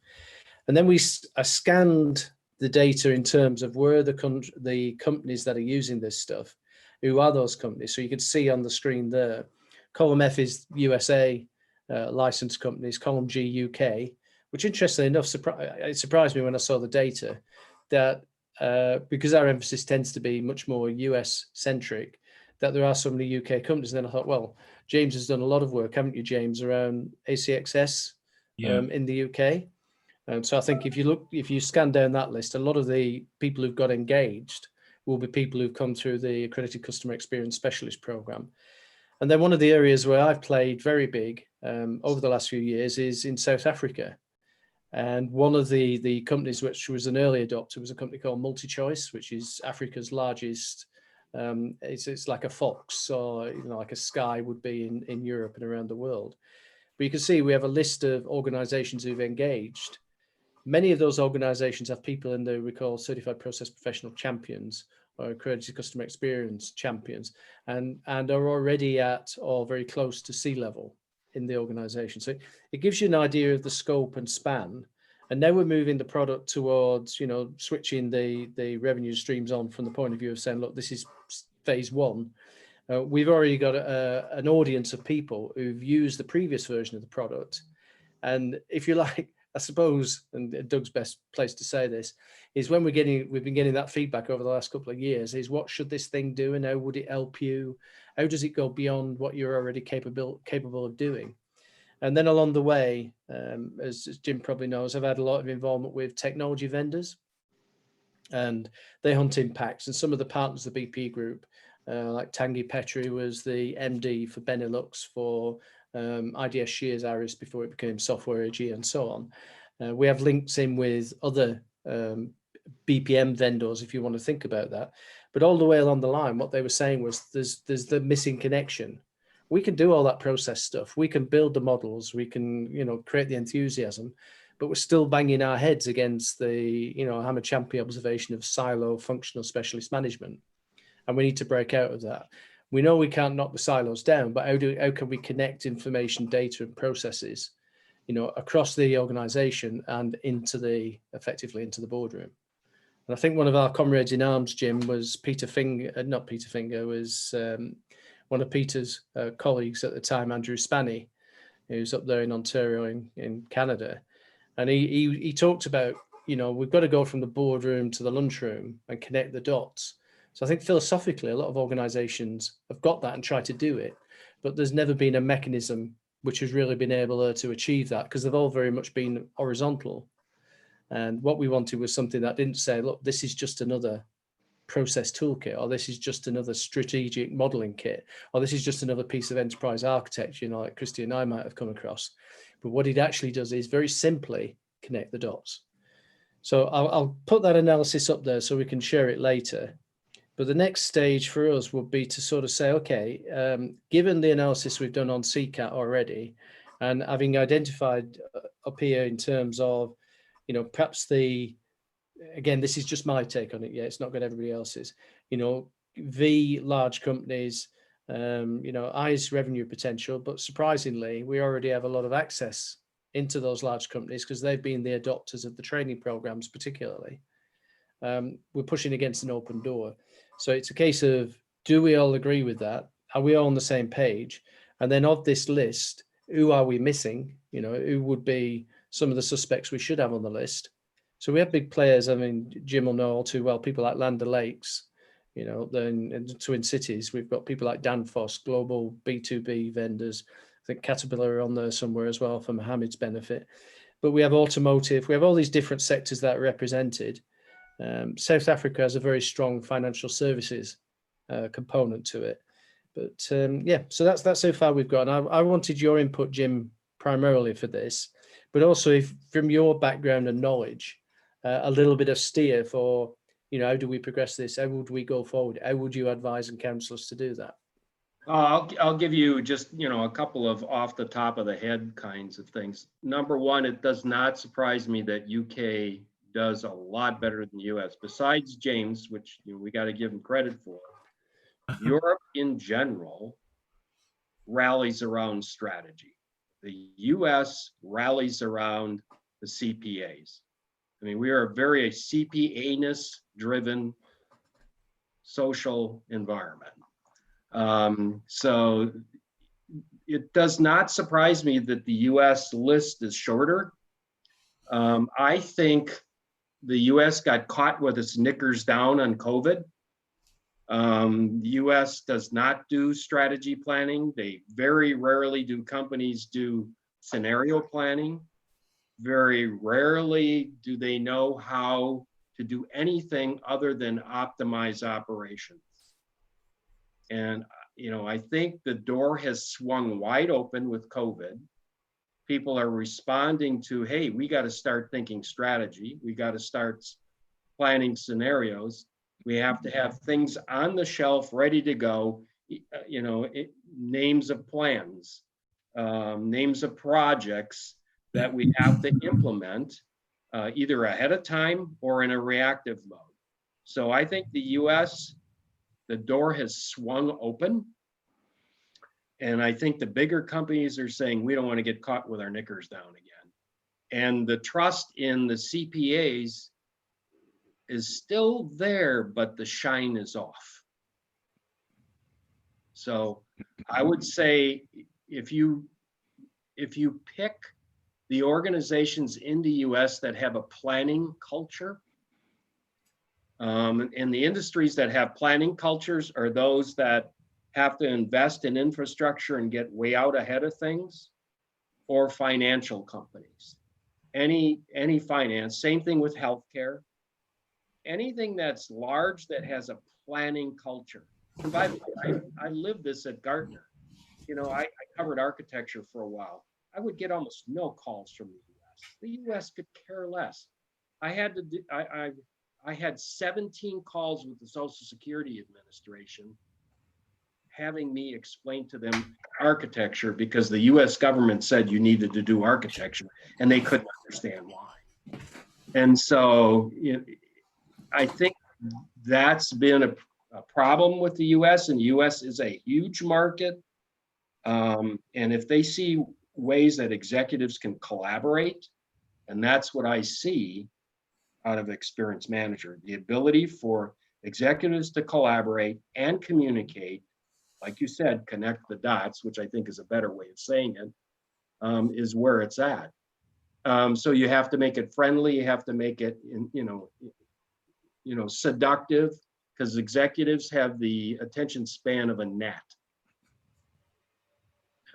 And then I scanned the data in terms of where the companies that are using this stuff, who are those companies? So you can see on the screen there, column F is USA licensed companies, column G UK, which interestingly enough, it surprised me when I saw the data that because our emphasis tends to be much more US centric, that there are so many UK companies. And then I thought, well, James has done a lot of work, haven't you, James, around ACXS in the UK. So I think if you scan down that list, a lot of the people who've got engaged will be people who've come through the Accredited Customer Experience Specialist Program. And then one of the areas where I've played very big over the last few years is in South Africa. And one of the companies which was an early adopter was a company called MultiChoice, which is Africa's largest. It's like a Fox, or like a Sky would be in Europe and around the world. But you can see we have a list of organizations who've engaged. Many of those organizations have people in there we call certified process professional champions or accredited customer experience champions, and are already at or very close to C-level in the organization. So it gives you an idea of the scope and span. And now we're moving the product towards, switching the revenue streams on from the point of view of saying, look, this is phase one. We've already got an audience of people who've used the previous version of the product. And if you like, I suppose, and Doug's best place to say this, is when we've been getting that feedback over the last couple of years, is what should this thing do and how would it help you? How does it go beyond what you're already capable of doing? And then along the way, as Jim probably knows, I've had a lot of involvement with technology vendors, and they hunt impacts. And some of the partners of the BP group, like Tanguy Petrie was the MD for Benelux for IDS Shears Aris before it became Software AG and so on. We have links in with other BPM vendors, if you want to think about that. But all the way along the line, what they were saying was there's the missing connection. We can do all that process stuff. We can build the models. We can, create the enthusiasm, but we're still banging our heads against the, I'm a champion observation of silo functional specialist management. And we need to break out of that. We know we can't knock the silos down, but how can we connect information, data, and processes, across the organization and effectively into the boardroom? And I think one of our comrades in arms, Jim, was was one of Peter's colleagues at the time, Andrew Spanny, who's up there in Ontario in Canada. And he talked about, we've got to go from the boardroom to the lunchroom and connect the dots. So I think philosophically, a lot of organizations have got that and try to do it, but there's never been a mechanism which has really been able to achieve that, because they've all very much been horizontal. And what we wanted was something that didn't say, look, this is just another process toolkit, or this is just another strategic modeling kit, or this is just another piece of enterprise architecture, like Christy and I might have come across. But what it actually does is very simply connect the dots. So I'll put that analysis up there so we can share it later. But the next stage for us would be to sort of say, okay, given the analysis we've done on CCAT already, and having identified up here in terms of, perhaps again, this is just my take on it. Yeah, it's not good everybody else's. V large companies, I's revenue potential, but surprisingly, we already have a lot of access into those large companies because they've been the adopters of the training programs, particularly. We're pushing against an open door. So it's a case of, do we all agree with that? Are we all on the same page? And then of this list, who are we missing? Who would be some of the suspects we should have on the list? So we have big players. I mean, Jim will know all too well, people like Land O'Lakes, then in Twin Cities, we've got people like Danfoss, global B2B vendors. I think Caterpillar are on there somewhere as well for Mohammed's benefit. But we have automotive, we have all these different sectors that are represented. South Africa has a very strong financial services component to it. But yeah, so that's how far we've got. And I wanted your input, Jim, primarily for this, but also if from your background and knowledge, a little bit of steer for, how do we progress this? How would we go forward? How would you advise and counsel us to do that? I'll give you just, a couple of off the top of the head kinds of things. Number one, it does not surprise me that UK does a lot better than the US. Besides James, which we got to give him credit for, Europe in general rallies around strategy. The US rallies around the CPAs. I mean, we are a very CPA-ness driven social environment. So it does not surprise me that the US list is shorter. I think the US got caught with its knickers down on COVID. The US does not do strategy planning. They very rarely do companies do scenario planning. Very rarely do they know how to do anything other than optimize operations. And, you know, I think the door has swung wide open with COVID. People are responding to, hey, we got to start thinking strategy. We got to start planning scenarios. We have to have things on the shelf ready to go, you know, names of plans, names of projects that we have to implement either ahead of time or in a reactive mode. So I think the US, the door has swung open. And I think the bigger companies are saying, we don't want to get caught with our knickers down again. And the trust in the CPAs is still there, but the shine is off. So I would say if you pick the organizations in the US that have a planning culture, and the industries that have planning cultures are those that have to invest in infrastructure and get way out ahead of things, or financial companies. Any finance, same thing with healthcare. Anything that's large that has a planning culture. And by the way, I lived this at Gartner. You know, I covered architecture for a while. I would get almost no calls from the US. The US could care less. I had 17 calls with the Social Security Administration having me explain to them architecture because the US government said you needed to do architecture and they couldn't understand why. And so, you know, I think that's been a problem with the US, and the US is a huge market. And if they see ways that executives can collaborate, and that's what I see out of Experience Manager, the ability for executives to collaborate and communicate, like you said, connect the dots, which I think is a better way of saying it, is where it's at. So you have to make it friendly, you have to make it, seductive, because executives have the attention span of a gnat.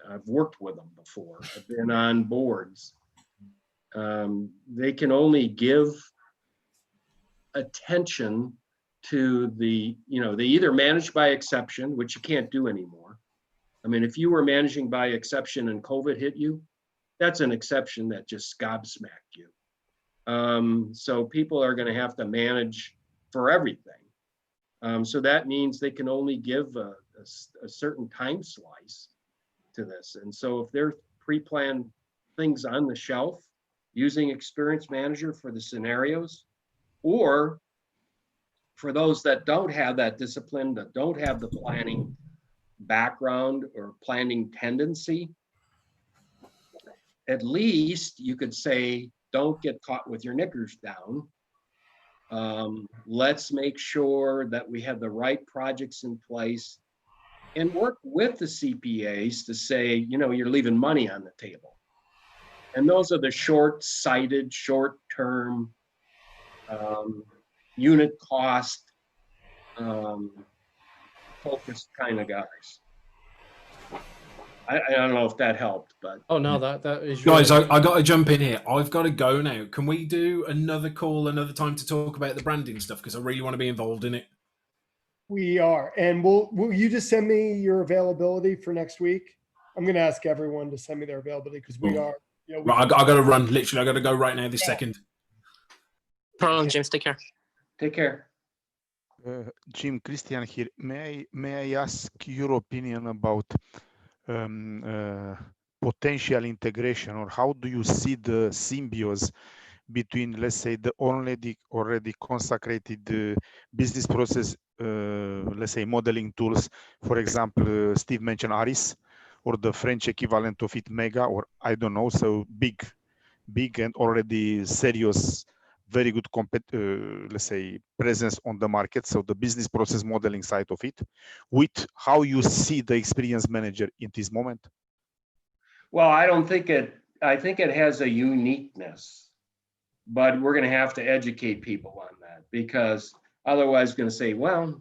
I've worked with them before. I've been on boards. They can only give attention to they either manage by exception, which you can't do anymore. I mean, if you were managing by exception and COVID hit you, that's an exception that just gobsmacked you. So people are going to have to manage for everything. So that means they can only give a certain time slice to this. And so if they're pre-planned things on the shelf using Experience Manager for the scenarios, or for those that don't have that discipline, that don't have the planning background or planning tendency, at least you could say, don't get caught with your knickers down. Let's make sure that we have the right projects in place and work with the CPAs to say, you're leaving money on the table. And those are the short-sighted, short-term, unit cost focused kind of guys. I don't know if that helped, but oh no, that is guys. I got to jump in here. I've got to go now. Can we do another call another time to talk about the branding stuff? Because I really want to be involved in it. We are, and will you just send me your availability for next week? I'm going to ask everyone to send me their availability because we are. Right, I got to run. Literally, I got to go right now. This second. No problem, James. Take care. take care. Jim, Christian here. May I ask your opinion about potential integration, or how do you see the symbiosis between, let's say, the already consecrated business process, let's say, modeling tools? For example, Steve mentioned Aris, or the French equivalent of it, Mega, or I don't know, so big and already serious, very good, let's say, presence on the market. So the business process modeling side of it, with how you see the Experience Manager in this moment. Well, I think it has a uniqueness, but we're going to have to educate people on that, because otherwise going to say, well,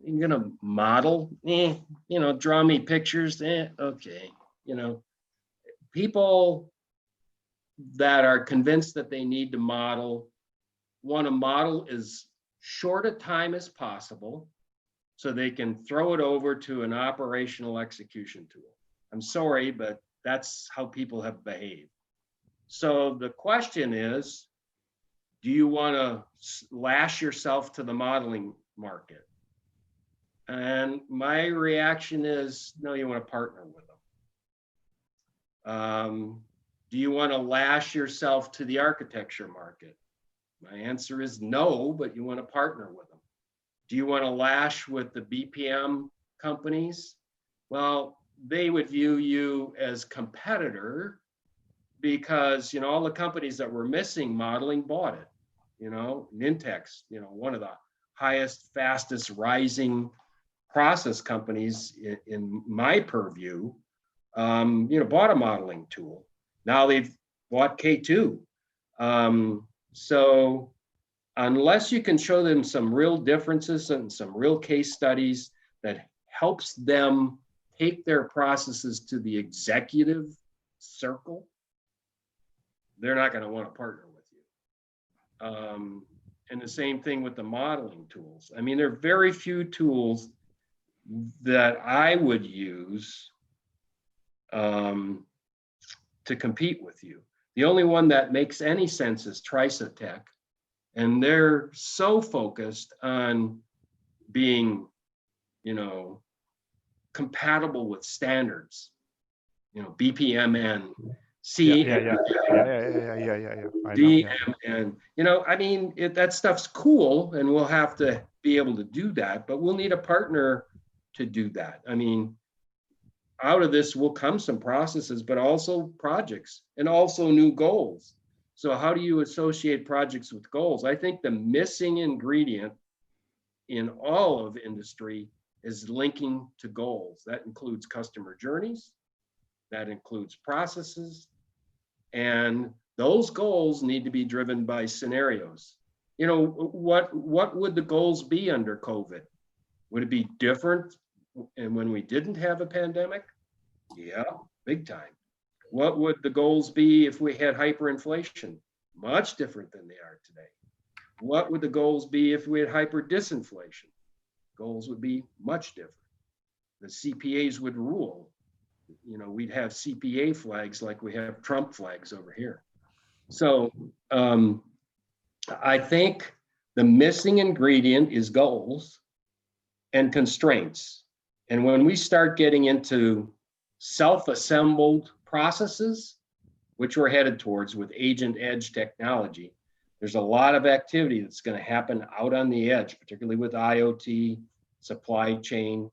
you're gonna model, you know, draw me pictures, okay. You know, people that are convinced that they need to model want to model as short a time as possible so they can throw it over to an operational execution tool. I'm sorry, but that's how people have behaved. So the question is, do you want to lash yourself to the modeling market? And my reaction is, no, you want to partner with them. Do you want to lash yourself to the architecture market? My answer is no, but you want to partner with them. Do you want to lash with the BPM companies? Well, they would view you as competitor because, you know, all the companies that were missing modeling bought it. You know, Nintex, you know, one of the highest, fastest rising process companies in my purview, you know, bought a modeling tool. Now they've bought K2. So unless you can show them some real differences and some real case studies that helps them take their processes to the executive circle, they're not going to want to partner with you. And the same thing with the modeling tools. I mean, there are very few tools that I would use to compete with you. The only one that makes any sense is Trisotech, and they're so focused on being, you know, compatible with standards, you know, BPMN, DMN. You know, I mean, that stuff's cool, and we'll have to be able to do that, but we'll need a partner to do that. I mean, out of this will come some processes, but also projects and also new goals. So how do you associate projects with goals? I think the missing ingredient in all of industry is linking to goals. That includes customer journeys, that includes processes, and those goals need to be driven by scenarios. You know, what would the goals be under COVID? Would it be different and when we didn't have a pandemic? Yeah, big time. What would the goals be if we had hyperinflation? Much different than they are today. What would the goals be if we had hyper disinflation? Goals would be much different. The CPAs would rule. You know, we'd have CPA flags like we have Trump flags over here. So I think the missing ingredient is goals and constraints. And when we start getting into self-assembled processes, which we're headed towards with agent edge technology, there's a lot of activity that's going to happen out on the edge, particularly with IoT, supply chain,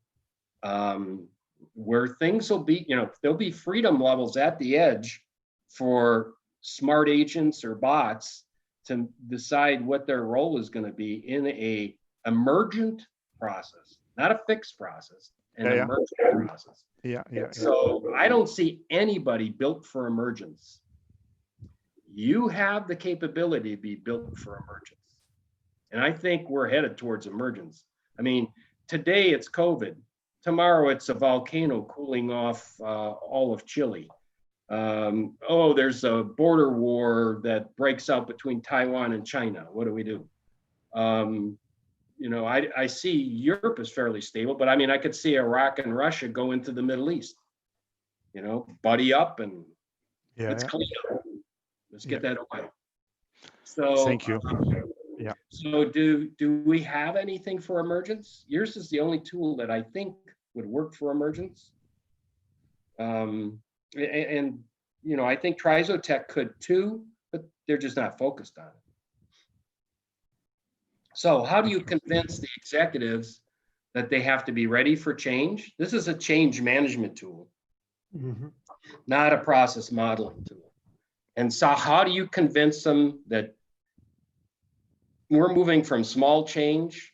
where things will be, you know, there'll be freedom levels at the edge for smart agents or bots to decide what their role is going to be in a emergent process, not a fixed process, an emergent process. So I don't see anybody built for emergence. You have the capability to be built for emergence. And I think we're headed towards emergence. I mean, today it's COVID. Tomorrow it's a volcano cooling off all of Chile. Oh, there's a border war that breaks out between Taiwan and China. What do we do? You know, I see Europe is fairly stable, but I mean, I could see Iraq and Russia go into the Middle East. You know, buddy up and let's clean up. Let's get that away. So thank you. So do we have anything for emergence? Yours is the only tool that I think would work for emergence. And you know, I think Trisotech could too, but they're just not focused on it. So how do you convince the executives that they have to be ready for change? This is a change management tool, not a process modeling tool. And so how do you convince them that we're moving from small change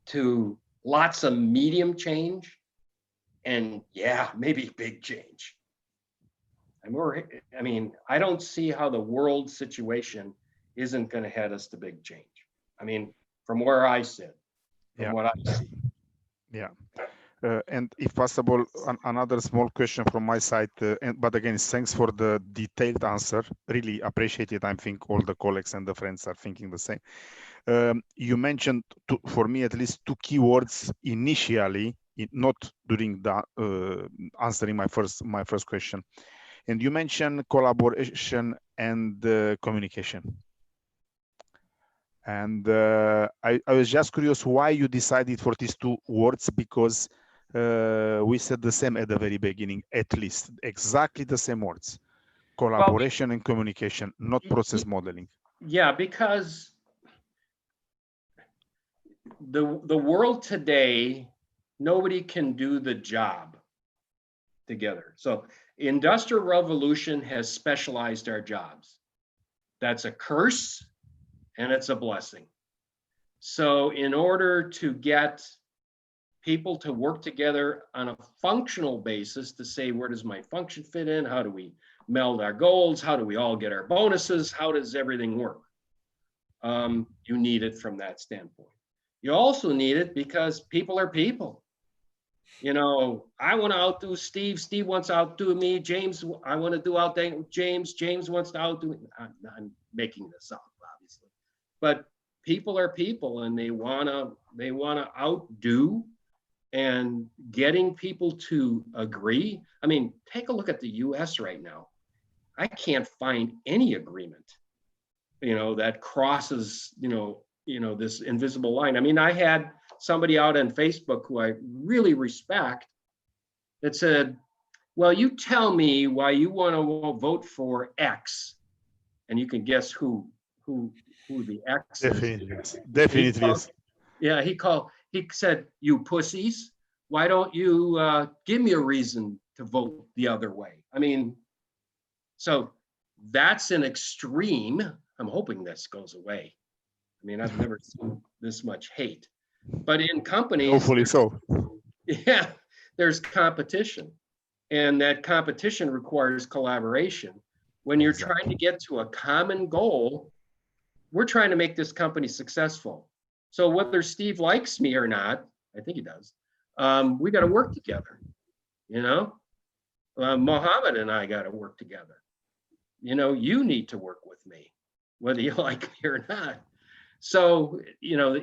to lots of medium change and yeah, maybe big change? I mean, I don't see how the world situation isn't going to head us to big change. I mean, from where I sit, from what I see. Yeah. And if possible, another small question from my side, but again, thanks for the detailed answer. Really appreciate it. I think all the colleagues and the friends are thinking the same. You mentioned, for me at least, two keywords initially, not during the answering my first question. And you mentioned collaboration and communication. And I was just curious why you decided for these two words, because we said the same at the very beginning, at least exactly the same words: collaboration and communication, not process modeling. Yeah, because the world today, nobody can do the job together. So industrial revolution has specialized our jobs. That's a curse and it's a blessing. So in order to get people to work together on a functional basis to say, where does my function fit in? How do we meld our goals? How do we all get our bonuses? How does everything work? You need it from that standpoint. You also need it because people are people. You know, I want to outdo Steve. Steve wants to outdo me. James, I want to outdo James. James wants to outdo me. I'm making this up, obviously. But people are people, and they wanna outdo, and getting people to agree. I mean, take a look at the U.S. right now. I can't find any agreement, you know, that crosses, you know, this invisible line. I mean, I had somebody out on Facebook who I really respect that said, well, you tell me why you want to vote for X, and you can guess who the X is. Definitely, yes. Yeah, he said, you pussies, why don't you give me a reason to vote the other way? I mean, so that's an extreme. I'm hoping this goes away. I mean, I've never seen this much hate. But in companies, hopefully so. Yeah, there's competition. And that competition requires collaboration. When you're trying to get to a common goal, we're trying to make this company successful. So whether Steve likes me or not, I think he does, we got to work together. You know, Mohammed and I got to work together. You know, you need to work with me, whether you like me or not. So, you know,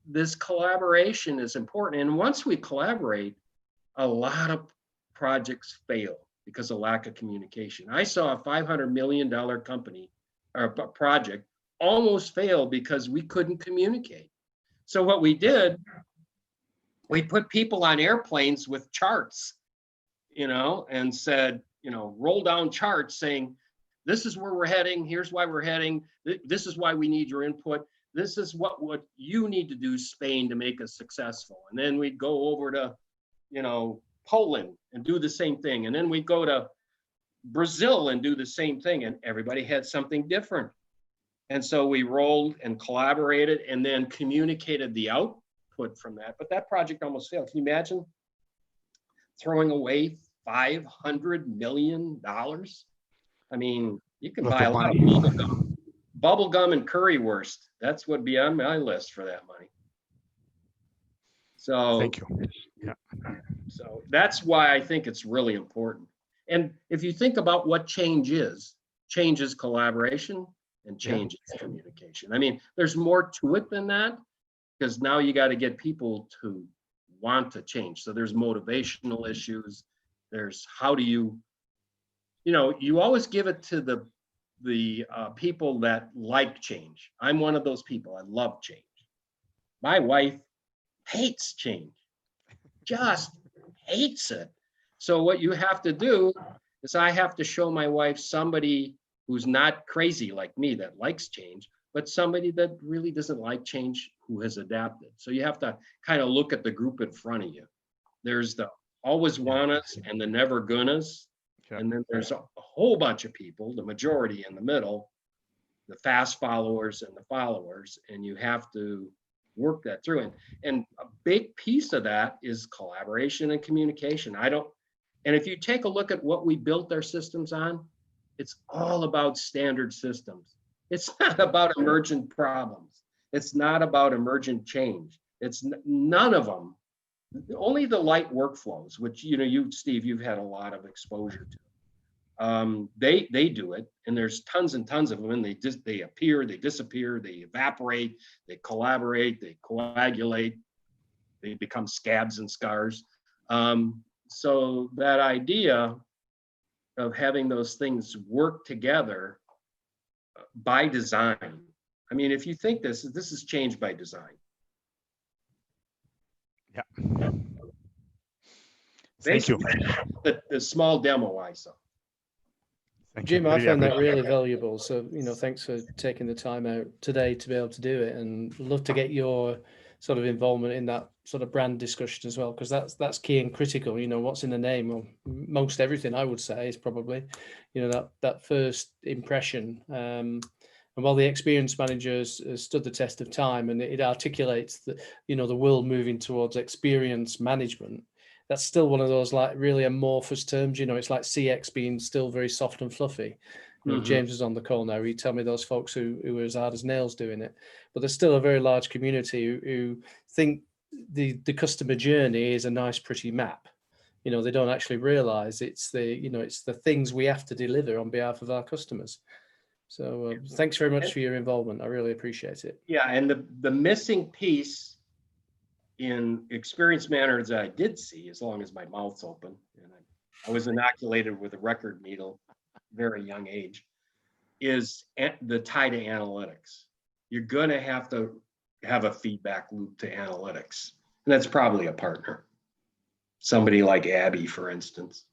this collaboration is important. And once we collaborate, a lot of projects fail because of lack of communication. I saw a $500 million company or project almost fail because we couldn't communicate. So what we did, we put people on airplanes with charts, you know, and said, you know, roll down charts saying, this is where we're heading. Here's why we're heading. This is why we need your input. This is what you need to do, Spain, to make us successful. And then we'd go over to, you know, Poland and do the same thing. And then we'd go to Brazil and do the same thing. And everybody had something different. And so we rolled and collaborated and then communicated the output from that. But that project almost failed. Can you imagine throwing away $500 million? I mean, you can buy a lot of bubble gum and currywurst. That's what be on my list for that money. So thank you. Yeah. So that's why I think it's really important. And if you think about what change is collaboration and change is communication. I mean, there's more to it than that, because now you got to get people to want to change. So there's motivational issues. There's how do you know, you always give it to the people that like change. I'm one of those people. I love change. My wife hates change, just hates it. So what you have to do is I have to show my wife somebody who's not crazy like me that likes change, but somebody that really doesn't like change who has adapted. So you have to kind of look at the group in front of you. There's the always wannas and the never gonnas. And then there's a whole bunch of people, the majority in the middle, the fast followers and the followers, and you have to work that through. And a big piece of that is collaboration and communication. And if you take a look at what we built our systems on, it's all about standard systems. It's not about emergent problems. It's not about emergent change. It's none of them only the light workflows, which, you know, you, Steve, you've had a lot of exposure to. They do it, and there's tons and tons of them, and they appear, they disappear, they evaporate, they collaborate, they coagulate, they become scabs and scars. So that idea of having those things work together by design. I mean, if you think this is changed by design. Yeah. Thank you. The small demo I saw. Jim, I found that really valuable. So, you know, thanks for taking the time out today to be able to do it, and love to get your sort of involvement in that sort of brand discussion as well, because that's key and critical. You know, what's in the name? Well, most everything I would say is probably, you know, that first impression. And while the experience managers stood the test of time, and it articulates that, you know, the world moving towards experience management, that's still one of those like really amorphous terms. You know, it's like CX being still very soft and fluffy. You know, James is on the call now. He'd tell me those folks who are as hard as nails doing it, but there's still a very large community who think the customer journey is a nice, pretty map. You know, they don't actually realize it's the things we have to deliver on behalf of our customers. So thanks very much for your involvement. I really appreciate it. Yeah, and the missing piece in experience managers that I did see, as long as my mouth's open, and I was inoculated with a record needle, very young age, is the tie to analytics. You're going to have a feedback loop to analytics, and that's probably a partner, somebody like Abby, for instance.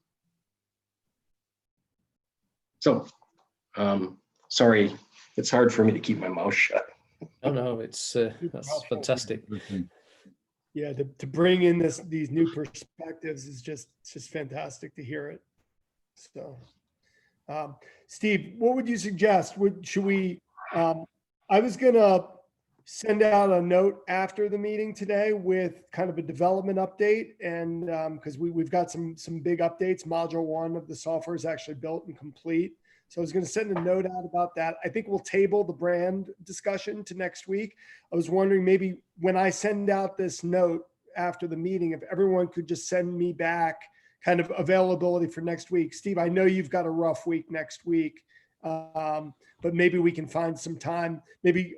So, sorry, it's hard for me to keep my mouth shut. Oh no, it's that's fantastic. Yeah, to bring in these new perspectives is just fantastic to hear it. So, Steve, what would you suggest? Should we? I was gonna send out a note after the meeting today with kind of a development update, and because we've got some big updates. Module 1 of the software is actually built and complete. So I was going to send a note out about that. I think we'll table the brand discussion to next week. I was wondering maybe when I send out this note after the meeting, if everyone could just send me back kind of availability for next week. Steve, I know you've got a rough week next week, but maybe we can find some time, maybe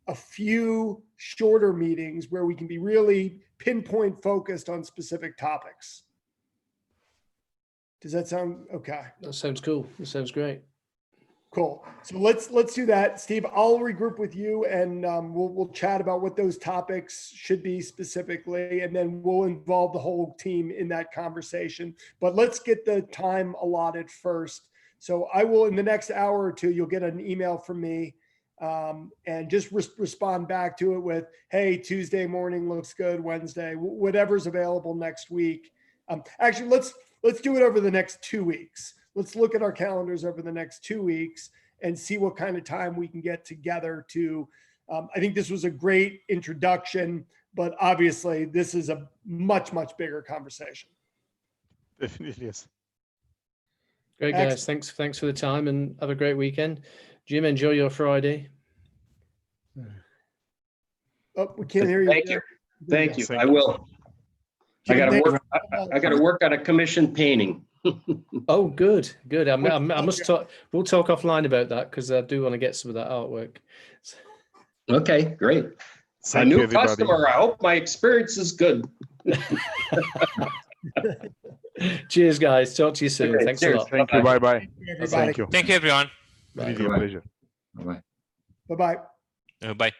a few shorter meetings where we can be really pinpoint focused on specific topics. Does that sound okay? That sounds cool. That sounds great. Cool. So let's do that. Steve, I'll regroup with you, and we'll chat about what those topics should be specifically, and then we'll involve the whole team in that conversation. But let's get the time allotted first. So I will, in the next hour or two, you'll get an email from me, and just respond back to it with, hey, Tuesday morning looks good, Wednesday, whatever's available next week. Actually, let's do it over the next 2 weeks. Let's look at our calendars over the next 2 weeks and see what kind of time we can get together to, I think this was a great introduction, but obviously this is a much, much bigger conversation. Definitely, yes. Great, guys. Thanks for the time, and have a great weekend. Jim, enjoy your Friday. Oh, we can't hear you. Thank you. Thank you. I will. I got to work on a commissioned painting. Oh, good. I must talk. We'll talk offline about that, because I do want to get some of that artwork. Okay, great. A new customer. I hope my experience is good. Cheers, guys. Talk to you soon. Okay, thanks cheers. a lot. Thank you. Bye-bye. Thank you. Thank you, everyone. Really a pleasure. Bye-bye. Bye-bye. Bye.